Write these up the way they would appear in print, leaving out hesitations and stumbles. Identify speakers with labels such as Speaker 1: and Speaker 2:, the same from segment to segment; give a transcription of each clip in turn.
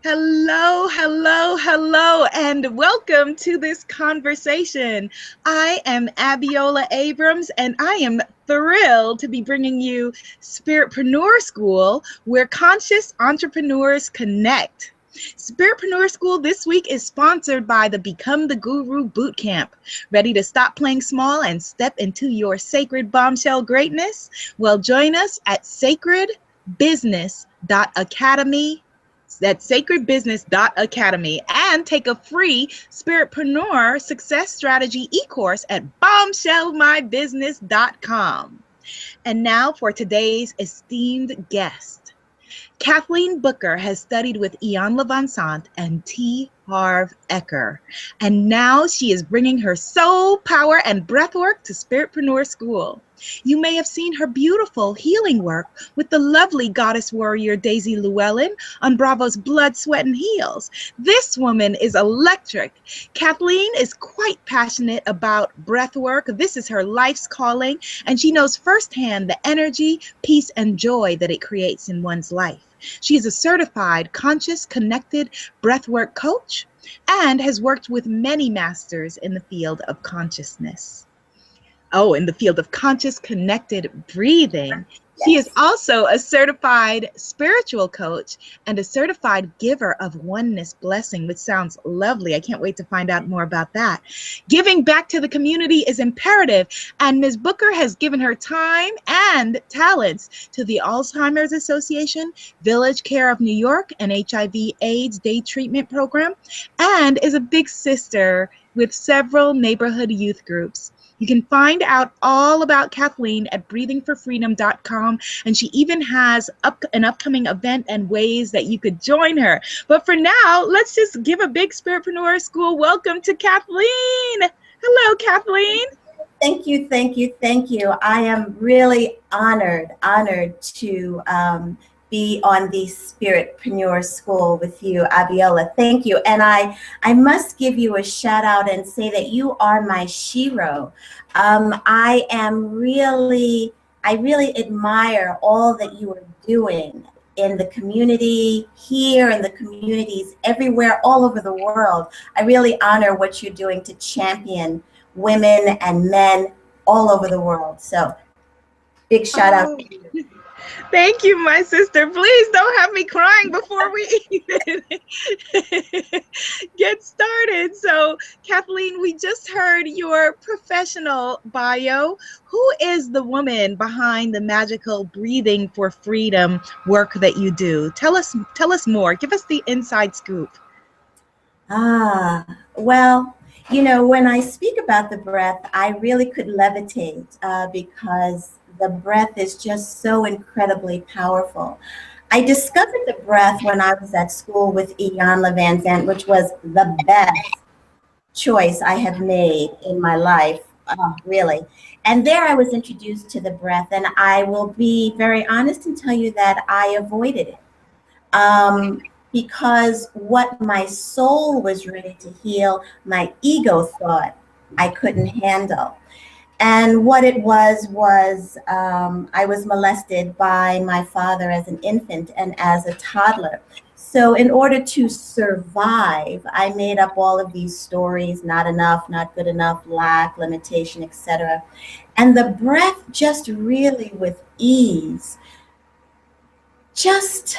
Speaker 1: Hello, hello, hello, and welcome to this conversation. I am Abiola Abrams, and I am thrilled to be bringing you Spiritpreneur School, where conscious entrepreneurs connect. Spiritpreneur School this week is sponsored by the Become the Guru Bootcamp. Ready to stop playing small and step into your sacred bombshell greatness? Well, join us at sacredbusiness.academy. That's sacredbusiness.academy, and take a free Spiritpreneur Success Strategy e-course at bombshellmybusiness.com. And now for today's esteemed guest. Kathleen Booker has studied with Ian Levensant and T. Harv Eker, and now she is bringing her soul, power, and breathwork to Spiritpreneur School. You may have seen her beautiful healing work with the lovely goddess warrior Daisy Llewellyn on Bravo's Blood, Sweat, and Heels. This woman is electric. Kathleen is quite passionate about breathwork. This is her life's calling, and she knows firsthand the energy, peace, and joy that it creates in one's life. She is a certified, conscious, connected breathwork coach and has worked with many masters in the field of consciousness. In the field of conscious, connected breathing. She is also a certified spiritual coach and a certified giver of Oneness Blessing, which sounds lovely. I can't wait to find out more about that. Giving back to the community is imperative, and Ms. Booker has given her time and talents to the Alzheimer's Association, Village Care of New York, and HIV/AIDS Day Treatment Program, and is a big sister with several neighborhood youth groups. You can find out all about Kathleen at breathingforfreedom.com, and she even has an upcoming event and ways that you could join her. But for now, let's just give a big Spiritpreneur School welcome to Kathleen. Hello, Kathleen.
Speaker 2: Thank you, thank you, thank you. I am really honored to be on the Spiritpreneur School with you, Abiola. Thank you. And I must give you a shout out and say that you are my shiro. I really admire all that you are doing in the community here, in the communities everywhere, all over the world. I really honor what you're doing to champion women and men all over the world. So big shout out to you.
Speaker 1: Thank you, my sister. Please don't have me crying before we even get started. So, Kathleen, we just heard your professional bio. Who is the woman behind the magical Breathing for Freedom work that you do? Tell us more. Give us the inside scoop.
Speaker 2: Well, you know, when I speak about the breath, I really could levitate because the breath is just so incredibly powerful. I discovered the breath when I was at school with Ian Levensant, which was the best choice I have made in my life, really. And there I was introduced to the breath, and I will be very honest and tell you that I avoided it. Because what my soul was ready to heal, my ego thought I couldn't handle. And what it was I was molested by my father as an infant and as a toddler. So in order to survive, I made up all of these stories: not enough, not good enough, lack, limitation, etc. And the breath just really with ease, just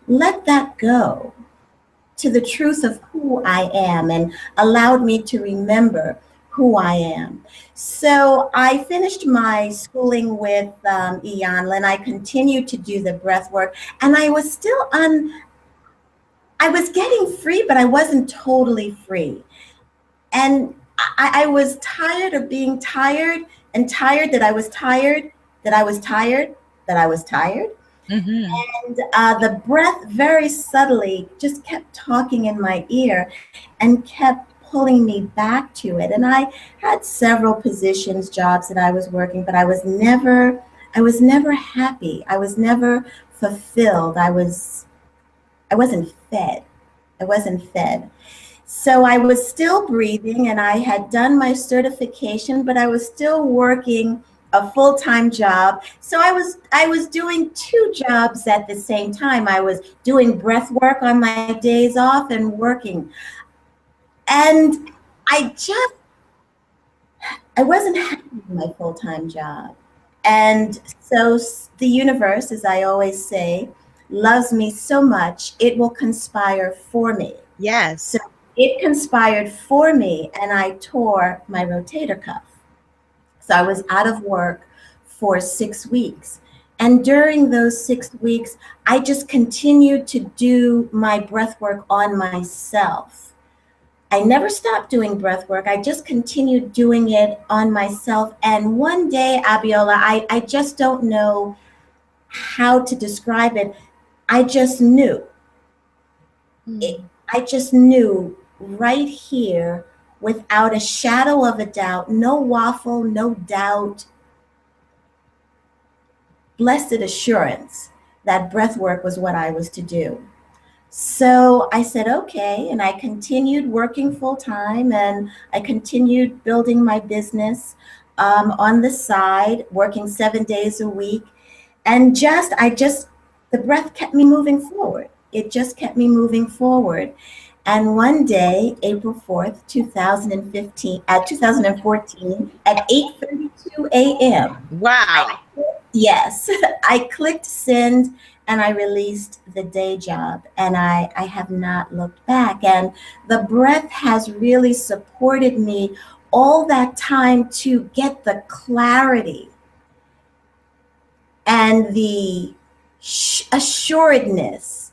Speaker 2: let that go to the truth of who I am and allowed me to remember who I am. So I finished my schooling with Ian, and I continued to do the breath work, and I was still I was getting free, but I wasn't totally free. And I was tired of being tired, and tired that I was tired, that I was tired, that I was tired. Mm-hmm. And the breath very subtly just kept talking in my ear and kept pulling me back to it. And I had several positions, jobs that I was working, but I was never happy. I was never fulfilled. I wasn't fed. I wasn't fed. So I was still breathing, and I had done my certification, but I was still working a full-time job. So I was doing two jobs at the same time. I was doing breath work on my days off and working. And I wasn't happy with my full-time job. And so the universe, as I always say, loves me so much, it will conspire for me.
Speaker 1: Yes.
Speaker 2: So it conspired for me, and I tore my rotator cuff. So I was out of work for 6 weeks. And during those 6 weeks, I just continued to do my breath work on myself. I never stopped doing breath work. I just continued doing it on myself. And one day, Abiola, I just don't know how to describe it. I just knew. I just knew right here, without a shadow of a doubt, no waffle, no doubt, blessed assurance that breath work was what I was to do. So I said, okay. And I continued working full time, and I continued building my business on the side, working 7 days a week. And the breath kept me moving forward. It just kept me moving forward. And one day, April 4th, 2014, at 8:32 a.m.
Speaker 1: Wow.
Speaker 2: Yes, I clicked send and I released the day job, and I have not looked back. And the breath has really supported me all that time to get the clarity and the assuredness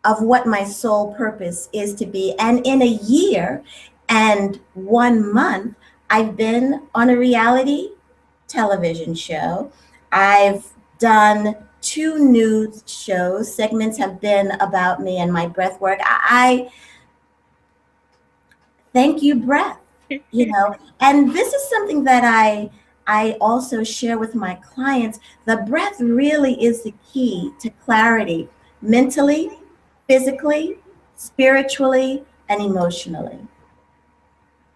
Speaker 2: of what my sole purpose is to be. And in a year and 1 month, I've been on a reality television show. I've done 2 news shows. Segments have been about me and my breath work. I thank you, breath. And this is something that I also share with my clients. The breath really is the key to clarity, mentally, physically, spiritually, and emotionally.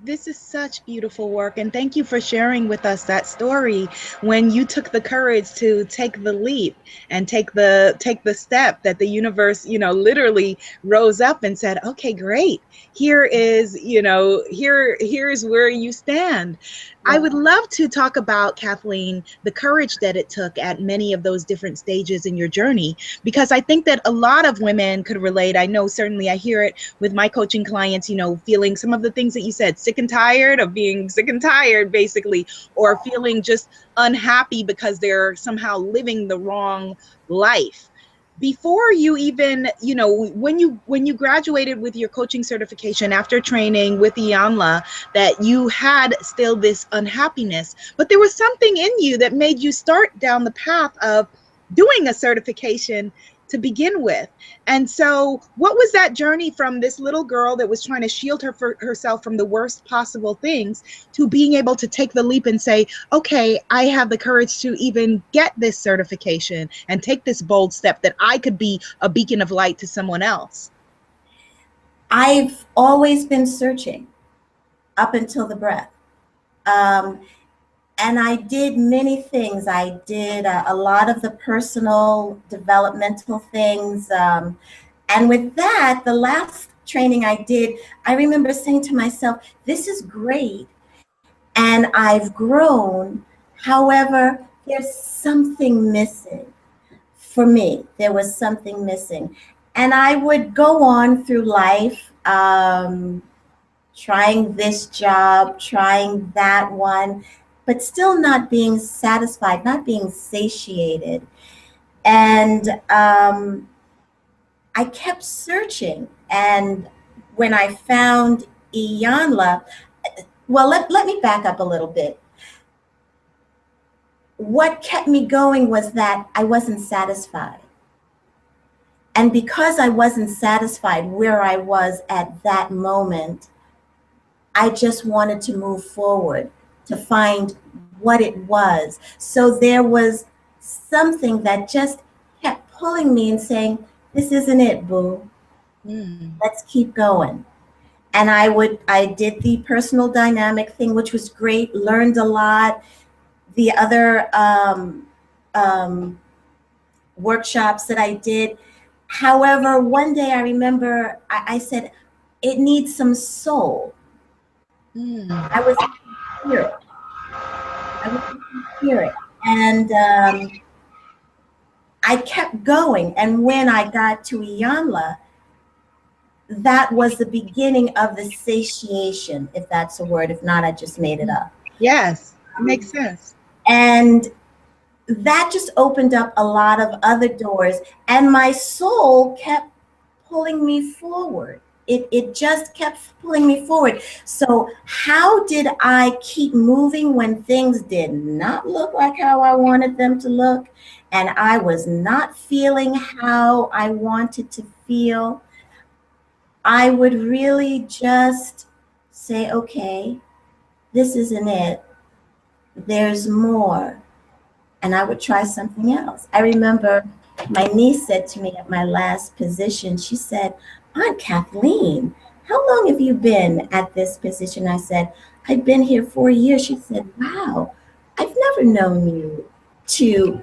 Speaker 1: This is such beautiful work, and thank you for sharing with us that story when you took the courage to take the leap and take the step that the universe, literally rose up and said, okay, great. Here is, here's where you stand.
Speaker 2: Yeah.
Speaker 1: I would love to talk about, Kathleen, the courage that it took at many of those different stages in your journey, because I think that a lot of women could relate. I know certainly I hear it with my coaching clients, feeling some of the things that you said, sick and tired of being sick and tired, basically, or feeling just unhappy because they're somehow living the wrong life. Before you even, when you graduated with your coaching certification after training with Iyanla, that you had still this unhappiness, but there was something in you that made you start down the path of doing a certification to begin with. And so what was that journey from this little girl that was trying to shield herself from the worst possible things to being able to take the leap and say, okay, I have the courage to even get this certification and take this bold step that I could be a beacon of light to someone else?
Speaker 2: I've always been searching up until the breath. And I did many things. I did a lot of the personal developmental things. And with that, the last training I did, I remember saying to myself, this is great. And I've grown. However, there's something missing. For me, there was something missing. And I would go on through life, trying this job, trying that one, but still not being satisfied, not being satiated. And I kept searching. And when I found Iyanla, well, let me back up a little bit. What kept me going was that I wasn't satisfied. And because I wasn't satisfied where I was at that moment, I just wanted to move forward to find what it was. So there was something that just kept pulling me and saying, this isn't it, boo. Let's keep going. And I did the personal dynamic thing, which was great, learned a lot. the other workshops that I did. However, one day I remember I said, it needs some soul. I was in spirit. I was in spirit. And I kept going. And when I got to Iyanla, that was the beginning of the satiation, if that's a word. If not, I just made it up.
Speaker 1: Yes, it makes sense.
Speaker 2: And that just opened up a lot of other doors. And my soul kept pulling me forward. It just kept pulling me forward. So how did I keep moving when things did not look like how I wanted them to look? And I was not feeling how I wanted to feel? I would really just say, okay, this isn't it. There's more. And I would try something else. I remember my niece said to me at my last position, she said, Aunt Kathleen, how long have you been at this position? I said, I've been here 4 years. She said, wow, I've never known you to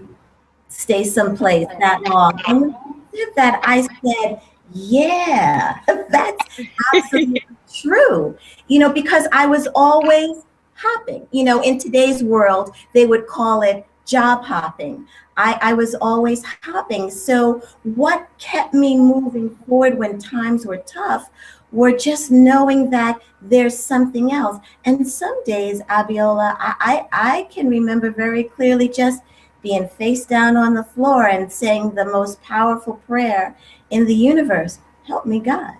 Speaker 2: stay someplace that long. And when she said that, I said, yeah, that's absolutely true. Because I was always hopping. In today's world, they would call it job hopping. I was always hopping. So what kept me moving forward when times were tough were just knowing that there's something else. And some days, Abiola, I can remember very clearly just being face down on the floor and saying the most powerful prayer in the universe: help me, God.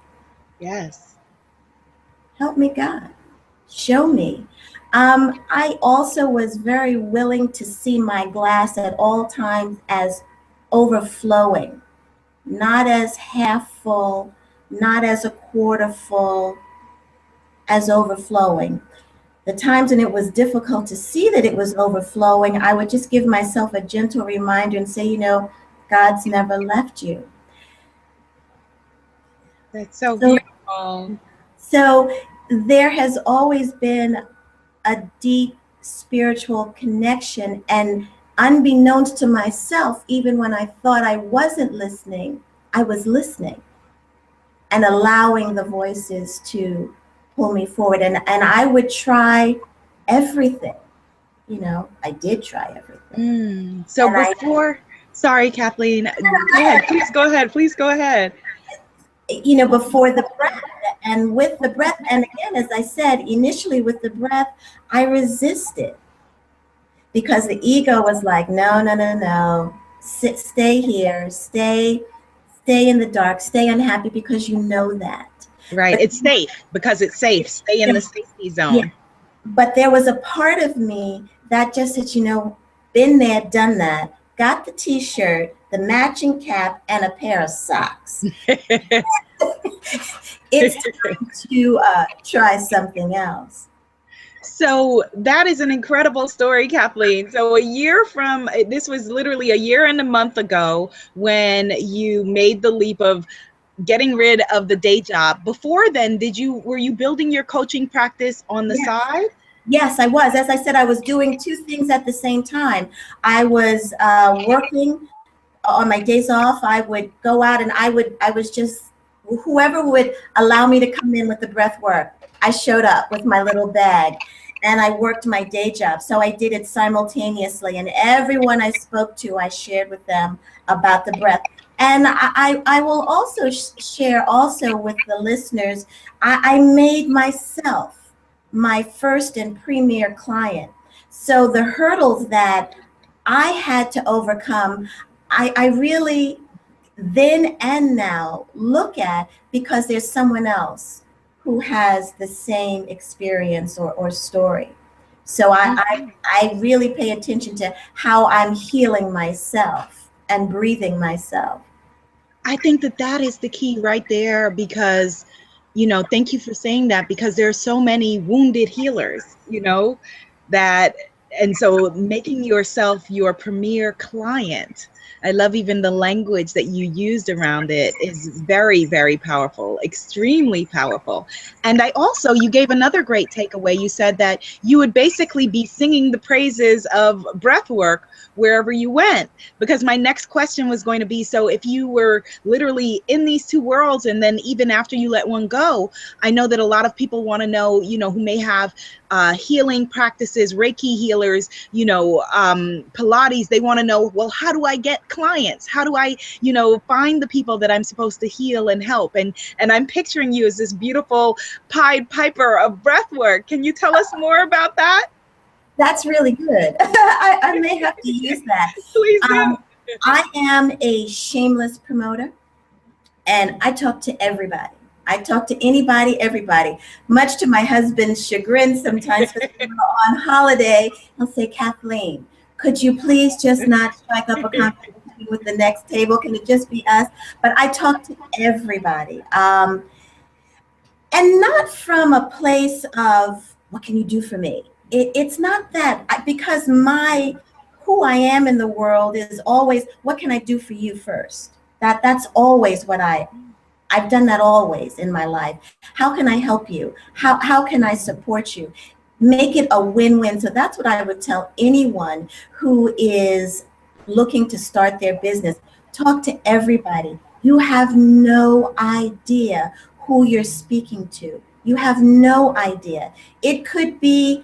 Speaker 1: Yes.
Speaker 2: Help me, God. Show me. I also was very willing to see my glass at all times as overflowing, not as half full, not as a quarter full, as overflowing. The times when it was difficult to see that it was overflowing, I would just give myself a gentle reminder and say, God's never left you.
Speaker 1: That's so beautiful.
Speaker 2: So there has always been a deep spiritual connection, and unbeknownst to myself, even when I thought I wasn't listening, I was listening and allowing the voices to pull me forward. And I would try everything. I did try everything.
Speaker 1: So before, sorry, Kathleen, go ahead. Please go ahead.
Speaker 2: Before the breath and with the breath. And again, as I said, initially with the breath, I resisted because the ego was like, no. Stay here, stay in the dark, stay unhappy because you know that.
Speaker 1: Right. But it's safe because it's safe. Stay in the safety zone. Yeah.
Speaker 2: But there was a part of me that just said, been there, done that, got the t-shirt, the matching cap, and a pair of socks. It's time to try something else.
Speaker 1: So that is an incredible story, Kathleen. So this was literally a year and a month ago when you made the leap of getting rid of the day job. Before then, were you building your coaching practice on the side?
Speaker 2: Yes, I was. As I said, I was doing two things at the same time. I was working on my days off. I would go out and I was just, whoever would allow me to come in with the breath work, I showed up with my little bag and I worked my day job. So I did it simultaneously, and everyone I spoke to, I shared with them about the breath. And I will also share also with the listeners, I made myself my first and premier client. So the hurdles that I had to overcome, I really then and now look at because there's someone else who has the same experience or story. So I really pay attention to how I'm healing myself and breathing myself.
Speaker 1: I think that is the key right there, because thank you for saying that, because there are so many wounded healers, and so making yourself your premier client I love even the language that you used around it is very, very powerful, extremely powerful. And I also, you gave another great takeaway. You said that you would basically be singing the praises of breathwork wherever you went. Because my next question was going to be, so if you were literally in these two worlds, and then even after you let one go, I know that a lot of people want to know, who may have healing practices, Reiki healers, Pilates, they want to know, well, how do I get clients? How do I, find the people that I'm supposed to heal and help? And I'm picturing you as this beautiful Pied Piper of breathwork. Can you tell us more about that?
Speaker 2: That's really good. I may have to use that.
Speaker 1: Please do.
Speaker 2: I am a shameless promoter, and I talk to everybody. I talk to anybody, everybody, much to my husband's chagrin sometimes because we're on holiday. He'll say, Kathleen, could you please just not strike up a conversation with the next table? Can it just be us? But I talk to everybody. And not from a place of, what can you do for me? It's not that, because who I am in the world is always, what can I do for you first? That's always what I've done that always in my life. How can I help you? How can I support you? Make it a win-win. So that's what I would tell anyone who is looking to start their business. Talk to everybody. You have no idea who you're speaking to. You have no idea. It could be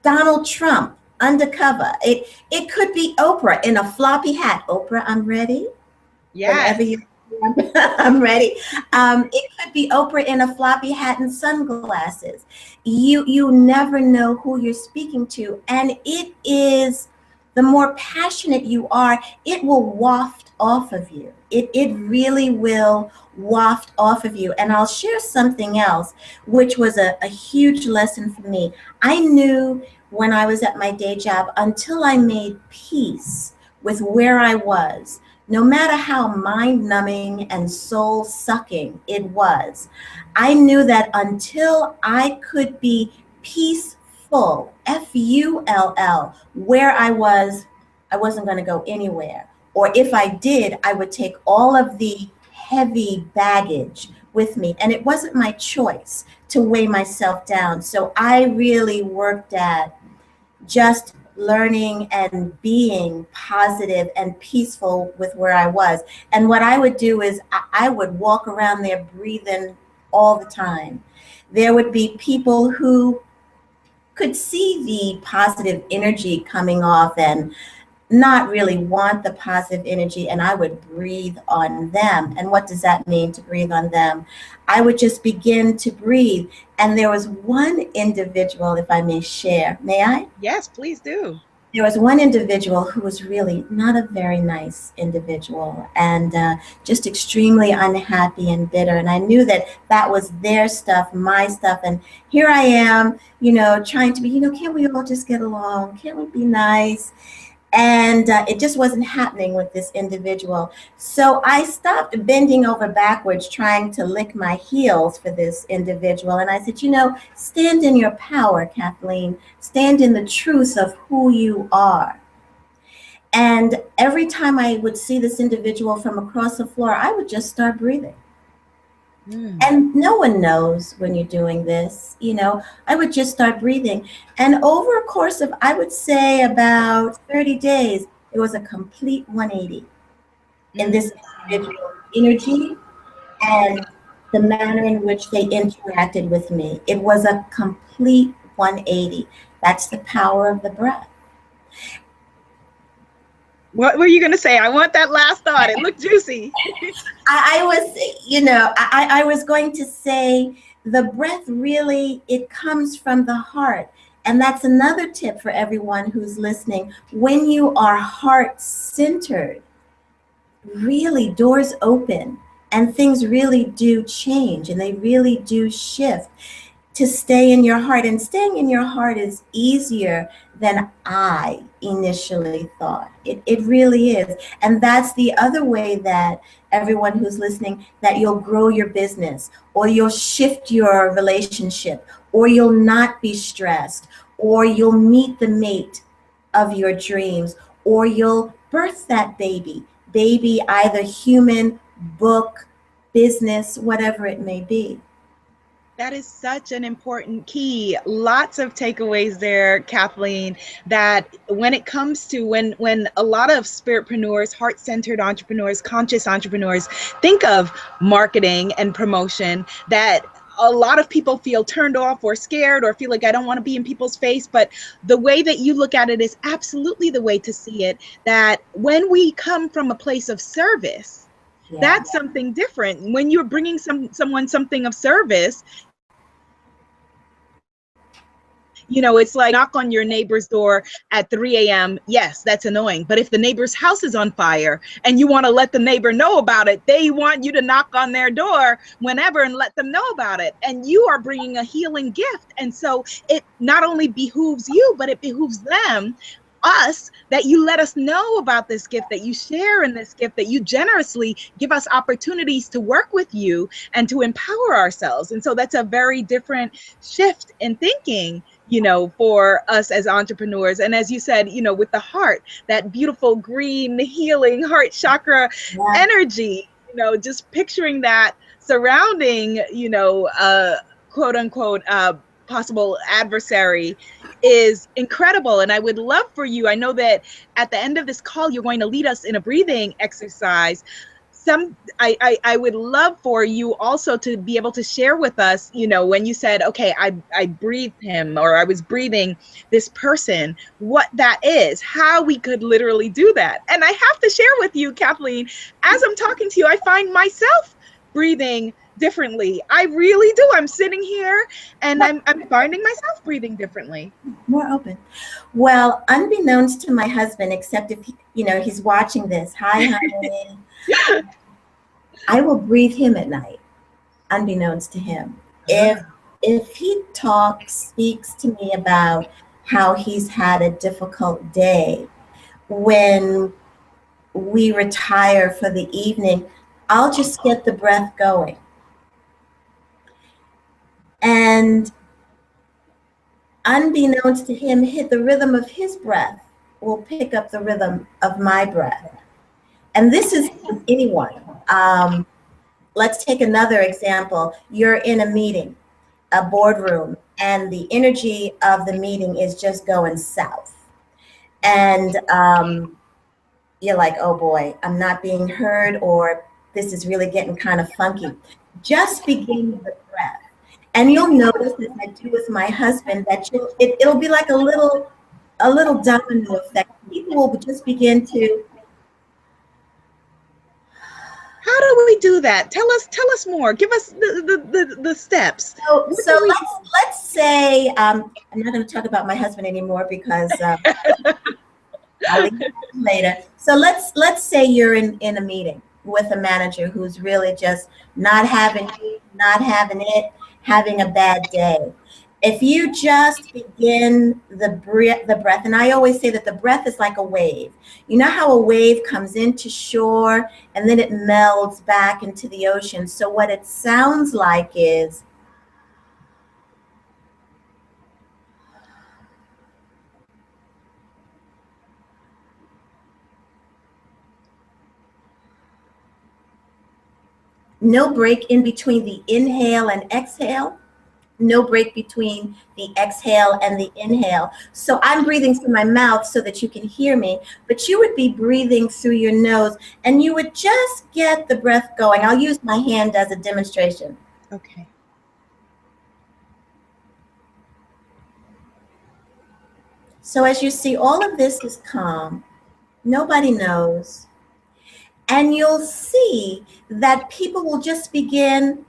Speaker 2: Donald Trump undercover. It could be Oprah in a floppy hat. Oprah, I'm ready.
Speaker 1: Yes.
Speaker 2: Whenever you I'm ready. It could be Oprah in a floppy hat and sunglasses. You never know who you're speaking to. And it is, the more passionate you are, it will waft off of you. It really will waft off of you. And I'll share something else, which was a huge lesson for me. I knew when I was at my day job, until I made peace with where I was, no matter how mind-numbing and soul-sucking it was, I knew that until I could be peaceful, F-U-L-L, where I wasn't going to go anywhere. Or if I did, I would take all of the heavy baggage with me. And it wasn't my choice to weigh myself down. So I really worked at just learning and being positive and peaceful with where I was. And what I would do is I would walk around there breathing all the time. There would be people who could see the positive energy coming off and not really want the positive energy, and I would breathe on them. And what does that mean, to breathe on them? I would just begin to breathe. And there was one individual, if I may share, may I?
Speaker 1: Yes, please do.
Speaker 2: There was one individual who was really not a very nice individual, and just extremely unhappy and bitter. And I knew that that was their stuff, my stuff. And here I am, trying to be, can't we all just get along? Can't we be nice? And it just wasn't happening with this individual. So I stopped bending over backwards, trying to lick my heels for this individual. And I said, stand in your power, Kathleen. Stand in the truth of who you are. And every time I would see this individual from across the floor, I would just start breathing. And no one knows when you're doing this, I would just start breathing. And over a course of, I would say, about 30 days, it was a complete 180 in this individual energy and the manner in which they interacted with me. It was a complete 180. That's the power of the breath.
Speaker 1: What were you going to say? I want that last thought. It looked juicy.
Speaker 2: I was going to say, the breath really, it comes from the heart. And that's another tip for everyone who's listening. When you are heart-centered, really doors open and things really do change and they really do shift. To stay in your heart, and staying in your heart is easier than I initially thought. It really is. And that's the other way that everyone who's listening, that you'll grow your business, or you'll shift your relationship, or you'll not be stressed, or you'll meet the mate of your dreams, or you'll birth that baby, either human, book, business, whatever it may be.
Speaker 1: That is such an important key. Lots of takeaways there, Kathleen, that when it comes to when a lot of spiritpreneurs, heart-centered entrepreneurs, conscious entrepreneurs think of marketing and promotion, that a lot of people feel turned off or scared or feel like I don't want to be in people's face. But the way that you look at it is absolutely the way to see it, that when we come from a place of service, that's something different. When you're bringing someone something of service, you know, it's like knock on your neighbor's door at 3 a.m. Yes, that's annoying. But if the neighbor's house is on fire and you want to let the neighbor know about it, they want you to knock on their door whenever and let them know about it. And you are bringing a healing gift. And so it not only behooves you, but it behooves them, us, that you let us know about this gift, that you share in this gift, that you generously give us opportunities to work with you and to empower ourselves. And so that's a very different shift in thinking, you know, for us as entrepreneurs. And as you said, you know, with the heart, that beautiful green healing heart chakra energy, you know, just picturing that surrounding, you know, quote unquote, possible adversary is incredible. And I would love for you, I know that at the end of this call, you're going to lead us in a breathing exercise. I would love for you also to be able to share with us, you know, when you said, okay, I breathed him, or I was breathing this person, what that is, how we could literally do that. And I have to share with you, Kathleen, as I'm talking to you, I find myself breathing differently. I really do. I'm sitting here and I'm finding myself breathing differently.
Speaker 2: More open. Well, unbeknownst to my husband, except if, you know, he's watching this, hi, honey. I will breathe him at night, unbeknownst to him. If he speaks to me about how he's had a difficult day, when we retire for the evening, I'll just get the breath going. And unbeknownst to him, the rhythm of his breath will pick up the rhythm of my breath. And this is anyone. Let's take another example. You're in a meeting, a boardroom, and the energy of the meeting is just going south. And you're like, oh boy, I'm not being heard, or this is really getting kind of funky. Just begin with the breath. And you'll notice, as I do with my husband, that it'll be like a little domino effect. People will just begin to.
Speaker 1: How do we do that? Tell us more. Give us the steps.
Speaker 2: So let's say I'm not going to talk about my husband anymore because I'll leave it later. So let's say you're in a meeting with a manager who's really just not having it, having a bad day. If you just begin the breath, and I always say that the breath is like a wave. You know how a wave comes into shore and then it melds back into the ocean. So what it sounds like is, no break in between the inhale and exhale. No break between the exhale and the inhale. So I'm breathing through my mouth so that you can hear me, but you would be breathing through your nose and you would just get the breath going. I'll use my hand as a demonstration.
Speaker 1: Okay.
Speaker 2: So as you see, all of this is calm. Nobody knows. And you'll see that people will just begin.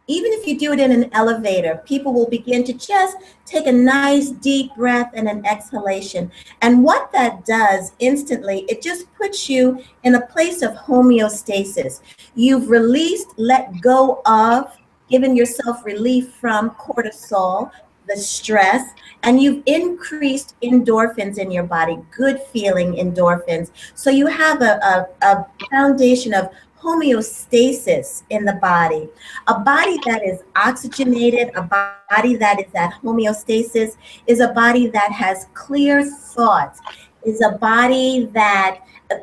Speaker 2: Even if you do it in an elevator, people will begin to just take a nice deep breath and an exhalation. And what that does instantly, it just puts you in a place of homeostasis. You've released, let go of, given yourself relief from cortisol, the stress, and you've increased endorphins in your body, good feeling endorphins. So you have a foundation of homeostasis in the body. A body that is oxygenated, a body that is at homeostasis, is a body that has clear thoughts, is a body that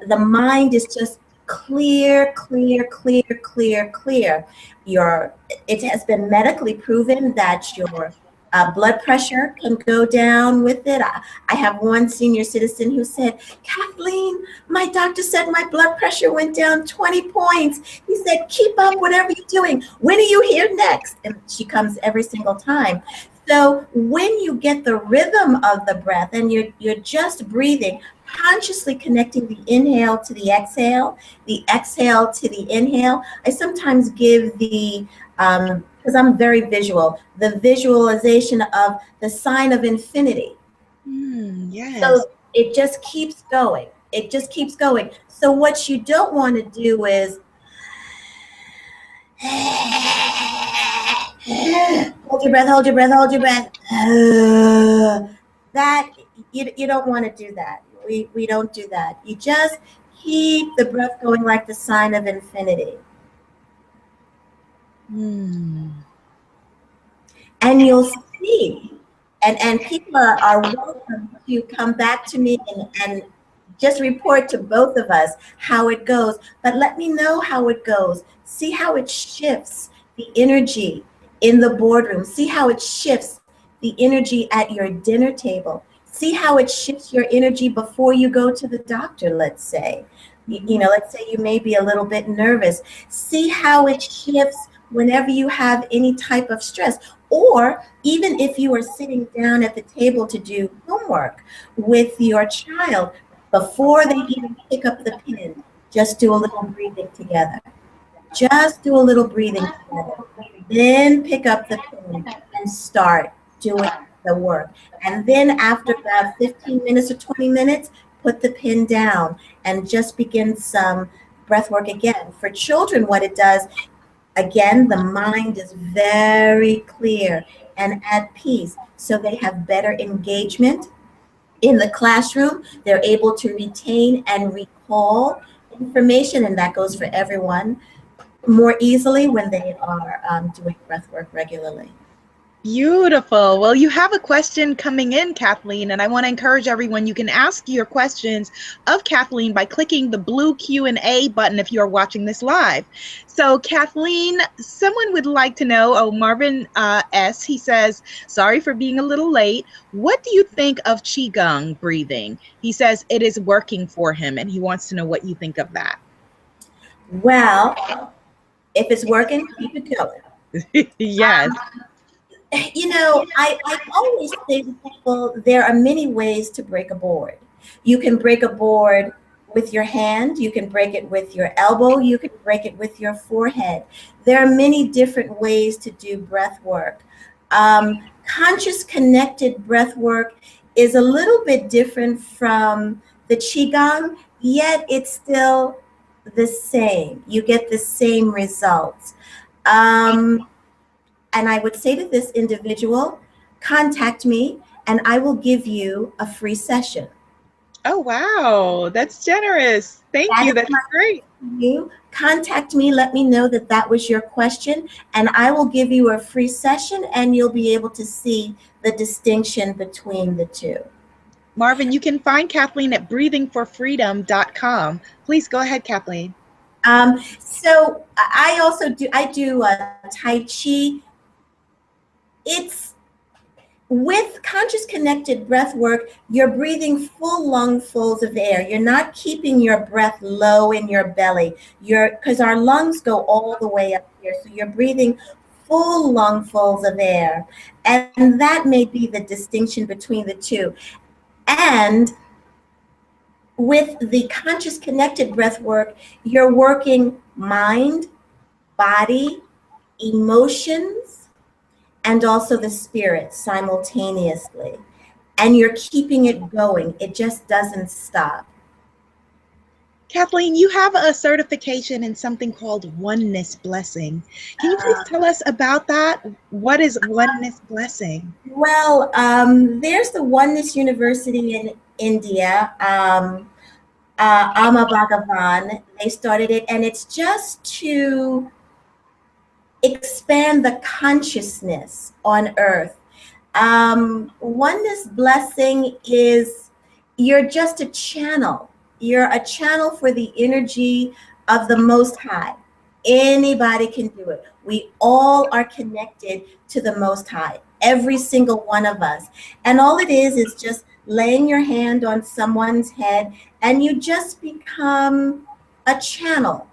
Speaker 2: the mind is just clear, clear, clear, clear, clear. It has been medically proven that your blood pressure can go down with it. I have one senior citizen who said, Kathleen, my doctor said my blood pressure went down 20 points. He said, keep up whatever you're doing. When are you here next? And she comes every single time. So when you get the rhythm of the breath and you're just breathing, consciously connecting the inhale to the exhale to the inhale. I sometimes give because I'm very visual, the visualization of the sign of infinity.
Speaker 1: Yes.
Speaker 2: So it just keeps going. It just keeps going. So what you don't want to do is hold your breath, hold your breath, hold your breath. That you don't want to do that. We don't do that. You just keep the breath going like the sign of infinity. And you'll see, and people are welcome to come back to me and just report to both of us how it goes. But let me know how it goes. See how it shifts the energy in the boardroom. See how it shifts the energy at your dinner table. See how it shifts your energy before you go to the doctor, let's say. Let's say you may be a little bit nervous. See how it shifts whenever you have any type of stress. Or even if you are sitting down at the table to do homework with your child, before they even pick up the pen, just do a little breathing together. Just do a little breathing together. Then pick up the pen and start doing the work. And then after about 15 minutes or 20 minutes, put the pen down and just begin some breath work again. For children, what it does, again, the mind is very clear and at peace. So they have better engagement in the classroom. They're able to retain and recall information, and that goes for everyone, more easily when they are doing breath work regularly.
Speaker 1: Beautiful. Well, you have a question coming in, Kathleen, and I want to encourage everyone, you can ask your questions of Kathleen by clicking the blue Q&A button if you are watching this live. So Kathleen, someone would like to know, Marvin S., he says, sorry for being a little late. What do you think of Qigong breathing? He says it is working for him, and he wants to know what you think of that.
Speaker 2: Well, if it's working, keep it going.
Speaker 1: Yes.
Speaker 2: I always say to people, there are many ways to break a board. You can break a board with your hand, you can break it with your elbow, you can break it with your forehead. There are many different ways to do breath work. Conscious connected breath work is a little bit different from the Qigong, yet it's still the same. You get the same results. And I would say to this individual, contact me and I will give you a free session.
Speaker 1: Oh, wow. That's generous. Thank you. That's great.
Speaker 2: You contact me, let me know that that was your question, and I will give you a free session and you'll be able to see the distinction between the two.
Speaker 1: Marvin, you can find Kathleen at breathingforfreedom.com. Please go ahead, Kathleen.
Speaker 2: So I also do Tai Chi. It's with conscious connected breath work, you're breathing full lungfuls of air. You're not keeping your breath low in your belly. Because our lungs go all the way up here. So you're breathing full lungfuls of air. And that may be the distinction between the two. And with the conscious connected breath work, you're working mind, body, emotions, and also the spirit simultaneously. And you're keeping it going. It just doesn't stop.
Speaker 1: Kathleen, you have a certification in something called Oneness Blessing. Can you please tell us about that? What is Oneness Blessing?
Speaker 2: Well, there's the Oneness University in India. Ama Bhagavan, they started it, and it's just to expand the consciousness on earth. Oneness Blessing is, you're just a channel. You're a channel for the energy of the Most High. Anybody can do it. We all are connected to the Most High, every single one of us. And all it is just laying your hand on someone's head, and you just become a channel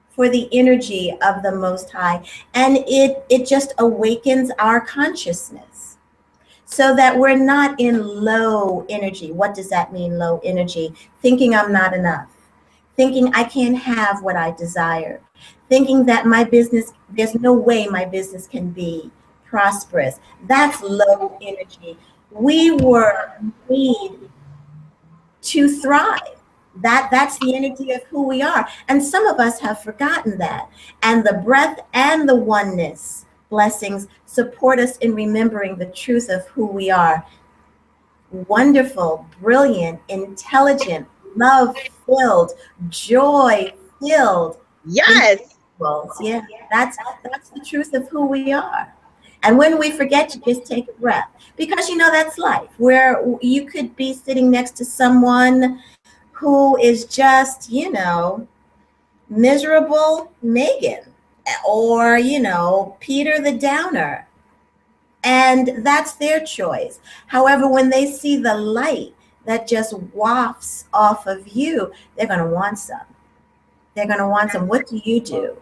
Speaker 2: for the energy of the Most High. And it just awakens our consciousness so that we're not in low energy. What does that mean, low energy? Thinking I'm not enough, thinking I can't have what I desire, thinking that my business, there's no way my business can be prosperous. That's low energy. We were made to thrive. That's the energy of who we are. And some of us have forgotten that. And the breath and the oneness blessings support us in remembering the truth of who we are. Wonderful, brilliant, intelligent, love-filled, joy-filled.
Speaker 1: Yes.
Speaker 2: Yeah, that's the truth of who we are. And when we forget to just take a breath, because that's life, where you could be sitting next to someone who is just, miserable Megan, or, Peter the Downer. And that's their choice. However, when they see the light that just wafts off of you, they're going to want some. They're going to want some. What do you do?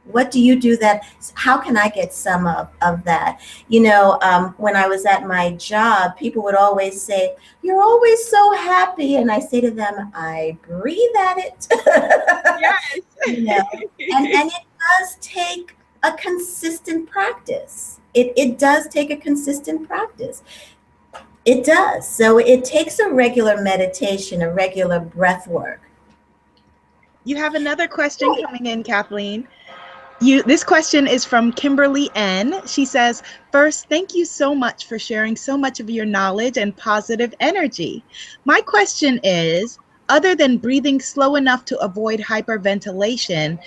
Speaker 2: What do you do that, how can I get some of that? When I was at my job, people would always say, you're always so happy. And I say to them, I breathe at it.
Speaker 1: Yes.
Speaker 2: And it does take a consistent practice. It does take a consistent practice. It does. So it takes a regular meditation, a regular breath work.
Speaker 1: You have another question coming in, Kathleen. This question is from Kimberly N. She says, first, thank you so much for sharing so much of your knowledge and positive energy. My question is, other than breathing slow enough to avoid hyperventilation,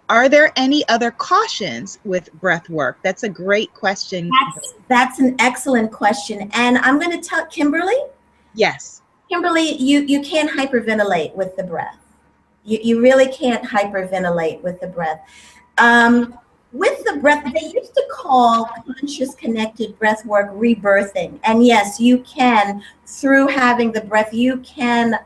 Speaker 1: are there any other cautions with breath work? That's a great question.
Speaker 2: That's an excellent question. And I'm going to tell Kimberly.
Speaker 1: Yes.
Speaker 2: Kimberly, you can't hyperventilate with the breath. You really can't hyperventilate with the breath. With the breath, they used to call conscious connected breath work rebirthing. And yes, you can, through having the breath, you can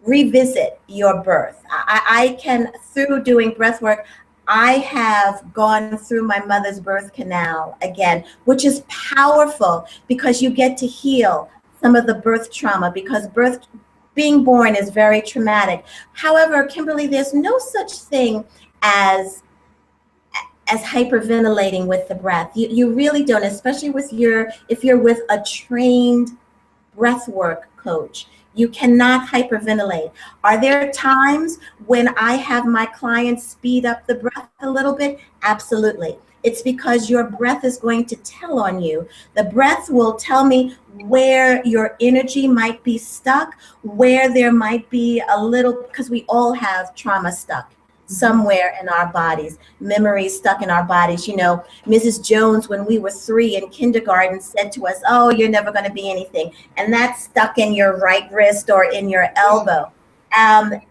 Speaker 2: revisit your birth. I can, through doing breath work, I have gone through my mother's birth canal again, which is powerful because you get to heal some of the birth trauma, because being born is very traumatic. However, Kimberly, there's no such thing as hyperventilating with the breath. You really don't, especially if you're with a trained breathwork coach. You cannot hyperventilate. Are there times when I have my clients speed up the breath a little bit? Absolutely. It's because your breath is going to tell on you. The breath will tell me where your energy might be stuck, where there might be a little, because we all have trauma stuck somewhere in our bodies, memories stuck in our bodies. Mrs. Jones, when we were 3 in kindergarten, said to us, oh, you're never going to be anything. And that's stuck in your right wrist or in your elbow. And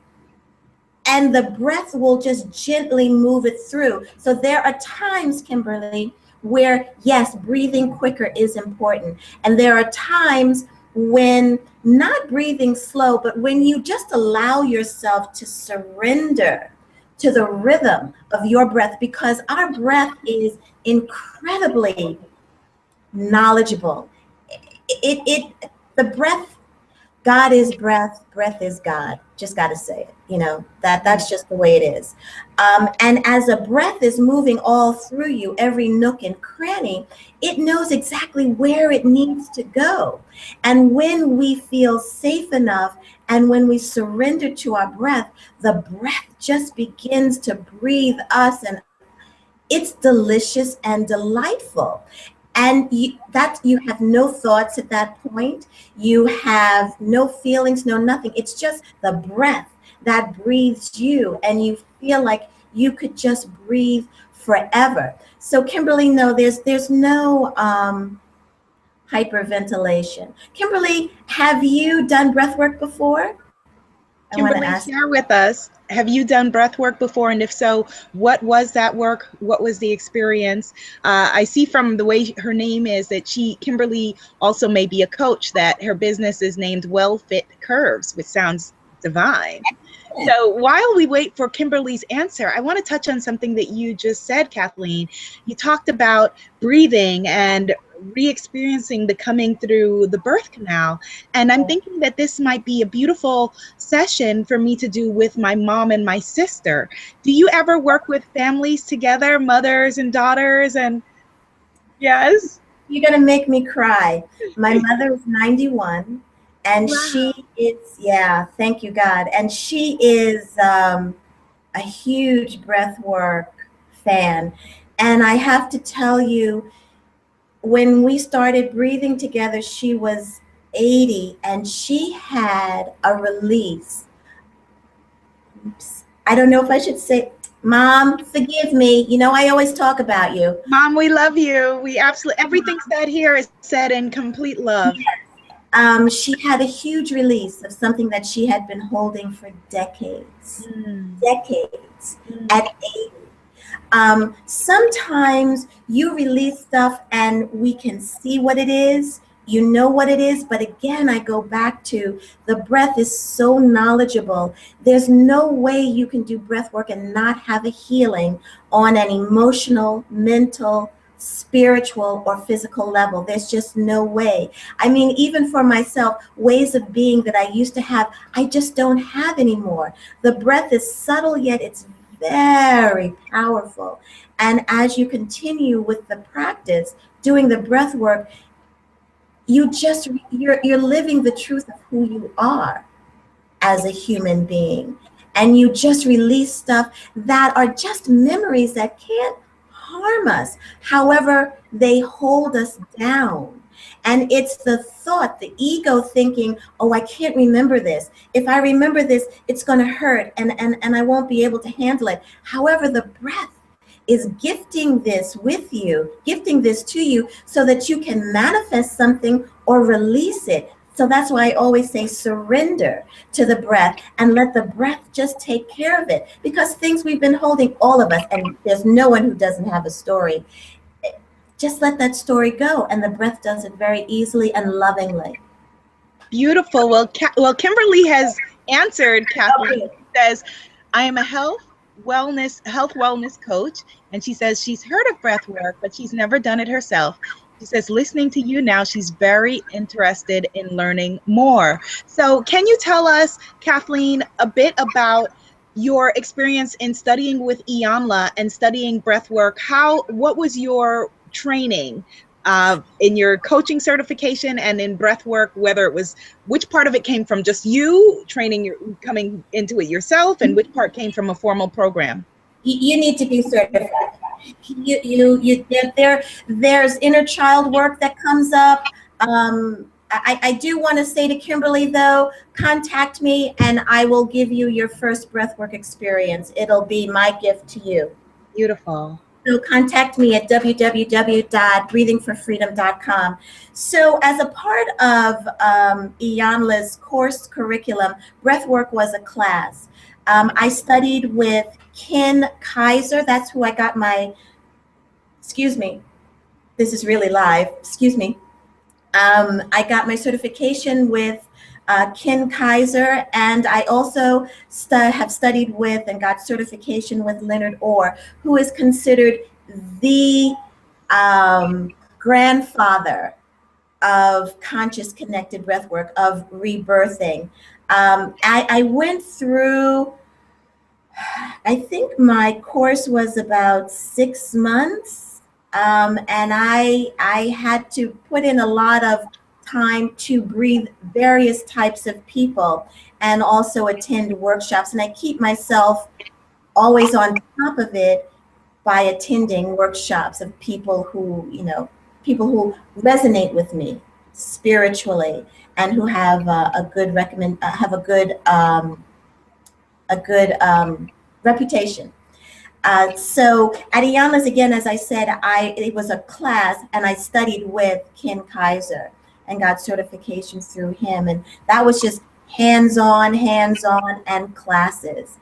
Speaker 2: the breath will just gently move it through. So there are times, Kimberly, where, yes, breathing quicker is important. And there are times when not breathing slow, but when you just allow yourself to surrender to the rhythm of your breath, because our breath is incredibly knowledgeable. The breath, God is breath, breath is God. Just got to say it, that's just the way it is. And as a breath is moving all through you, every nook and cranny, it knows exactly where it needs to go. And when we feel safe enough and when we surrender to our breath, the breath just begins to breathe us, and it's delicious and delightful. And you have no thoughts at that point. You have no feelings, no nothing. It's just the breath that breathes you, and you feel like you could just breathe forever. So Kimberly, no, there's no hyperventilation. Kimberly, have you done breath work before? I want to
Speaker 1: Kimberly,
Speaker 2: ask.
Speaker 1: share with us, have you done breath work before? And if so, what was that work? What was the experience? I see from the way her name is that Kimberly also may be a coach, that her business is named Well Fit Curves, which sounds divine. So while we wait for Kimberly's answer, I want to touch on something that you just said, Kathleen. You talked about breathing and re-experiencing the coming through the birth canal. And I'm thinking that this might be a beautiful session for me to do with my mom and my sister. Do you ever work with families together, mothers and daughters? And yes.
Speaker 2: You're going to make me cry. My mother is 91, and
Speaker 1: Wow.
Speaker 2: she is, yeah, thank you, God. And she is a huge breathwork fan. And I have to tell you, when we started breathing together, she was 80, and she had a release. Oops. I don't know if I should say, Mom, forgive me. You know, I always talk about you.
Speaker 1: Mom, we love you. We absolutely, everything said here is said in complete love.
Speaker 2: She had a huge release of something that she had been holding for decades, decades at 80. Sometimes you release stuff and we can see what it is, you know what it is, but again, I go back to the breath is so knowledgeable. There's no way you can do breath work and not have a healing on an emotional, mental, spiritual, or physical level. There's just no way. I mean, even for myself, ways of being that I used to have, I just don't have anymore. The breath is subtle, yet it's very powerful. And as you continue with the practice, doing the breath work, you're living the truth of who you are as a human being. And you just release stuff that are just memories that can't harm us. However, they hold us down. And it's the thought, the ego thinking, oh, I can't remember this. If I remember this, it's going to hurt and I won't be able to handle it. However, the breath is gifting this with you, gifting this to you so that you can manifest something or release it. So that's why I always say surrender to the breath and let the breath just take care of it. Because things we've been holding, all of us, and there's no one who doesn't have a story, just let that story go. And the breath does it very easily and lovingly.
Speaker 1: Beautiful. Well, Kimberly has answered, Kathleen.
Speaker 2: Okay.
Speaker 1: She says, I am a health wellness coach. And she says she's heard of breath work, but she's never done it herself. She says, listening to you now, she's very interested in learning more. So can you tell us, Kathleen, a bit about your experience in studying with Iyanla and studying breath work? What was your training in your coaching certification and in breath work, which part of it came from just you training, coming into it yourself, and which part came from a formal program?
Speaker 2: You need to be certified. There's inner child work that comes up. I do want to say to Kimberly, though, contact me and I will give you your first breathwork experience. It'll be my gift to you.
Speaker 1: Beautiful.
Speaker 2: So contact me at www.breathingforfreedom.com. So as a part of Iyanla's course curriculum, breathwork was a class. I studied with Ken Kaiser. That's who I got my, excuse me, this is really live, excuse me. I got my certification with Ken Kaiser, and I also have studied with and got certification with Leonard Orr, who is considered the grandfather of conscious connected breathwork, of rebirthing. I went through, I think my course was about 6 months, and I had to put in a lot of time to breathe various types of people and also attend workshops. And I keep myself always on top of it by attending workshops of people who, people who resonate with me spiritually and who have a good reputation. So at Iyanla's, again, as I said, it was a class, and I studied with Ken Kaiser and got certification through him, and that was just hands-on, and classes.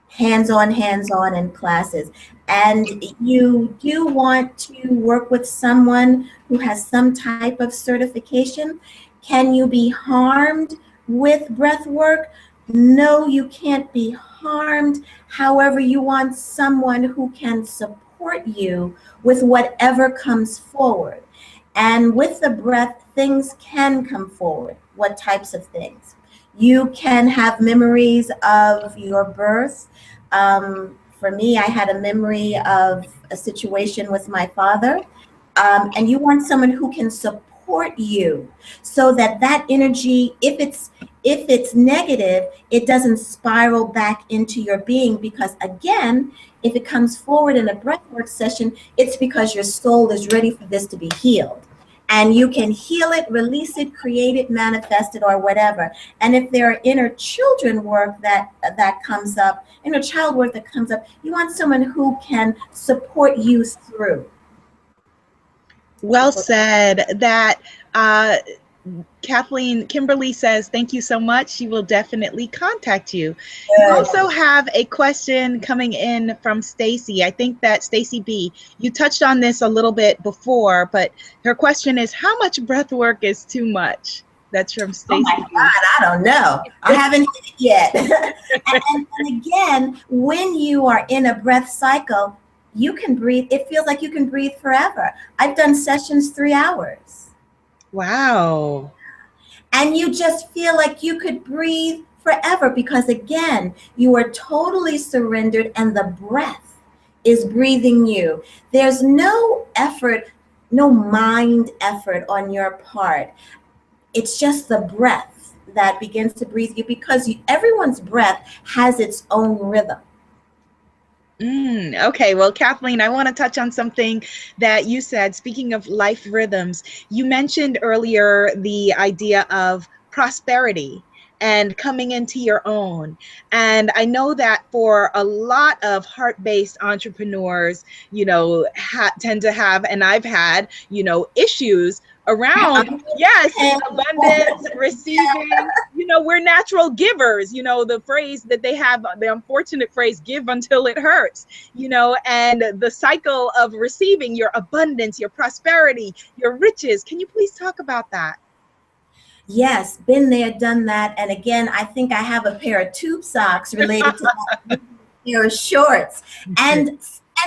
Speaker 2: Hands-on, and classes. And you do want to work with someone who has some type of certification. Can you be harmed with breath work? No, you can't be harmed. However, you want someone who can support you with whatever comes forward. And with the breath, things can come forward. What types of things? You can have memories of your birth. For me, I had a memory of a situation with my father. And you want someone who can support you so that that energy, if it's negative, it doesn't spiral back into your being. Because again, if it comes forward in a breathwork session, it's because your soul is ready for this to be healed. And you can heal it, release it, create it, manifest it, or whatever. And if there are inner children work that comes up, inner child work that comes up, you want someone who can support you through.
Speaker 1: Well said. That Kimberly says, thank you so much. She will definitely contact you.
Speaker 2: Good.
Speaker 1: We also have a question coming in from Stacy. I think that Stacy B, you touched on this a little bit before, but her question is, how much breath work is too much? That's from Stacy.
Speaker 2: Oh my God, I don't know. I haven't hit it yet. and again, when you are in a breath cycle, you can breathe. It feels like you can breathe forever. I've done sessions 3 hours.
Speaker 1: Wow.
Speaker 2: And you just feel like you could breathe forever because, again, you are totally surrendered and the breath is breathing you. There's no effort, no mind effort on your part. It's just the breath that begins to breathe you, because everyone's breath has its own rhythm.
Speaker 1: Okay, well, Kathleen, I want to touch on something that you said. Speaking of life rhythms, you mentioned earlier the idea of prosperity and coming into your own. And I know that for a lot of heart-based entrepreneurs, tend to have, and I've had, issues around, yes, abundance, receiving. We're natural givers. The phrase that they have, the unfortunate phrase, give until it hurts, and the cycle of receiving your abundance, your prosperity, your riches. Can you please talk about that?
Speaker 2: Yes, been there, done that. And again, I think I have a pair of tube socks related to that, pair of shorts, and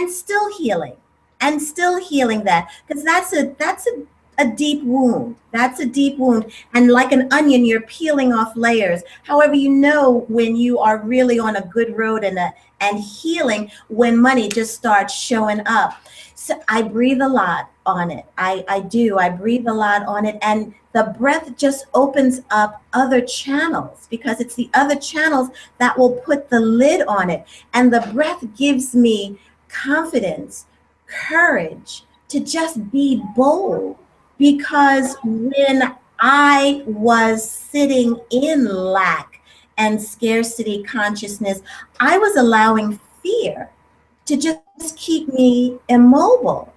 Speaker 2: still healing, that, because that's a deep wound. That's a deep wound. And like an onion, you're peeling off layers. However, when you are really on a good road and healing, when money just starts showing up. So I breathe a lot on it. I do. I breathe a lot on it. And the breath just opens up other channels, because it's the other channels that will put the lid on it. And the breath gives me confidence, courage to just be bold. Because when I was sitting in lack and scarcity consciousness, I was allowing fear to just keep me immobile.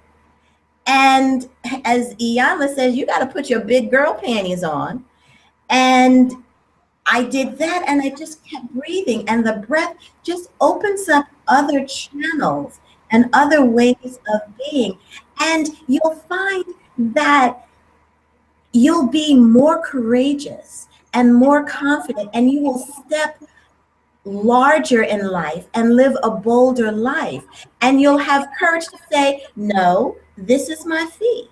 Speaker 2: And as Iyanla says, you got to put your big girl panties on. And I did that, and I just kept breathing. And the breath just opens up other channels and other ways of being. And you'll find that you'll be more courageous and more confident, and you will step larger in life and live a bolder life. And you'll have courage to say, no, this is my fee.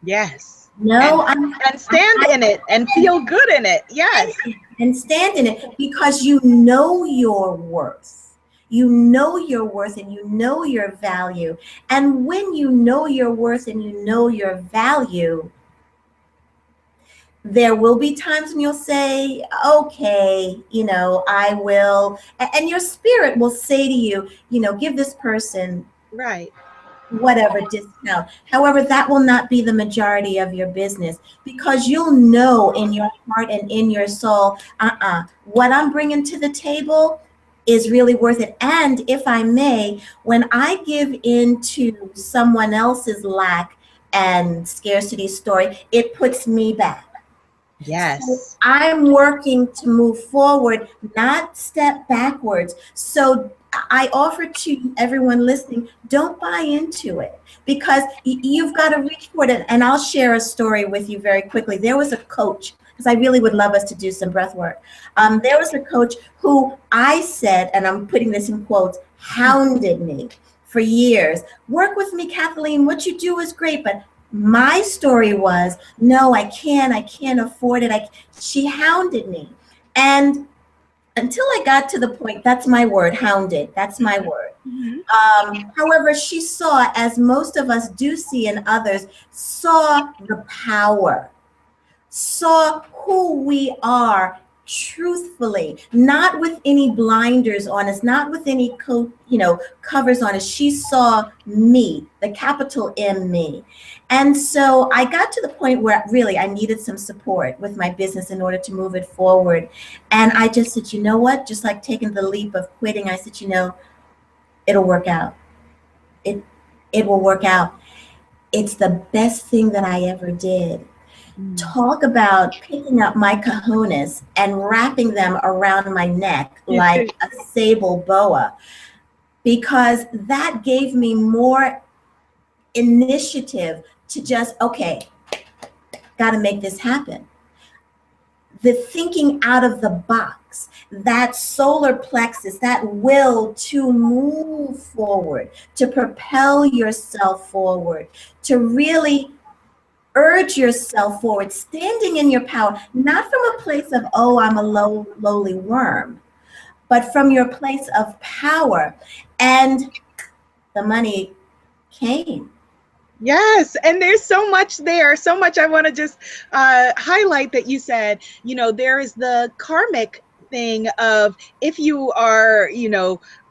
Speaker 1: Yes.
Speaker 2: No,
Speaker 1: and stand in it and feel good in it. Yes.
Speaker 2: And stand in it, because you know your worth. You know your worth, and you know your value. And when you know your worth and you know your value, there will be times when you'll say, okay, I will. And your spirit will say to you, give this person
Speaker 1: right
Speaker 2: whatever discount. However, that will not be the majority of your business, because you'll know in your heart and in your soul, what I'm bringing to the table is really worth it. And if I may, when I give into someone else's lack and scarcity story, it puts me back. So
Speaker 1: Yes.
Speaker 2: I'm working to move forward, not step backwards. So I offer to everyone listening, don't buy into it, because you've got to reach for it. And I'll share a story with you very quickly. There was a coach, because I really would love us to do some breath work. There was a coach who I said, and I'm putting this in quotes, hounded me for years. Work with me, Kathleen. What you do is great, but my story was, no, I can't afford it. She hounded me. And until I got to the point, that's my word, hounded, that's my word.
Speaker 1: Mhm.
Speaker 2: However, she saw, as most of us do see in others, saw the power, saw who we are truthfully, not with any blinders on us, not with any covers on us. She saw me, the capital M, me. And so I got to the point where really I needed some support with my business in order to move it forward. And I just said, you know what, just like taking the leap of quitting, I said, it'll work out. It will work out. It's the best thing that I ever did. Talk about picking up my cojones and wrapping them around my neck like a sable boa, because that gave me more initiative to just, okay, got to make this happen. The thinking out of the box, that solar plexus, that will to move forward, to propel yourself forward, to really urge yourself forward, standing in your power, not from a place of, oh, I'm a lowly worm, but from your place of power. And the money came.
Speaker 1: Yes, and there's so much there, so much I want to just highlight that you said. There is the karmic thing of, if you are,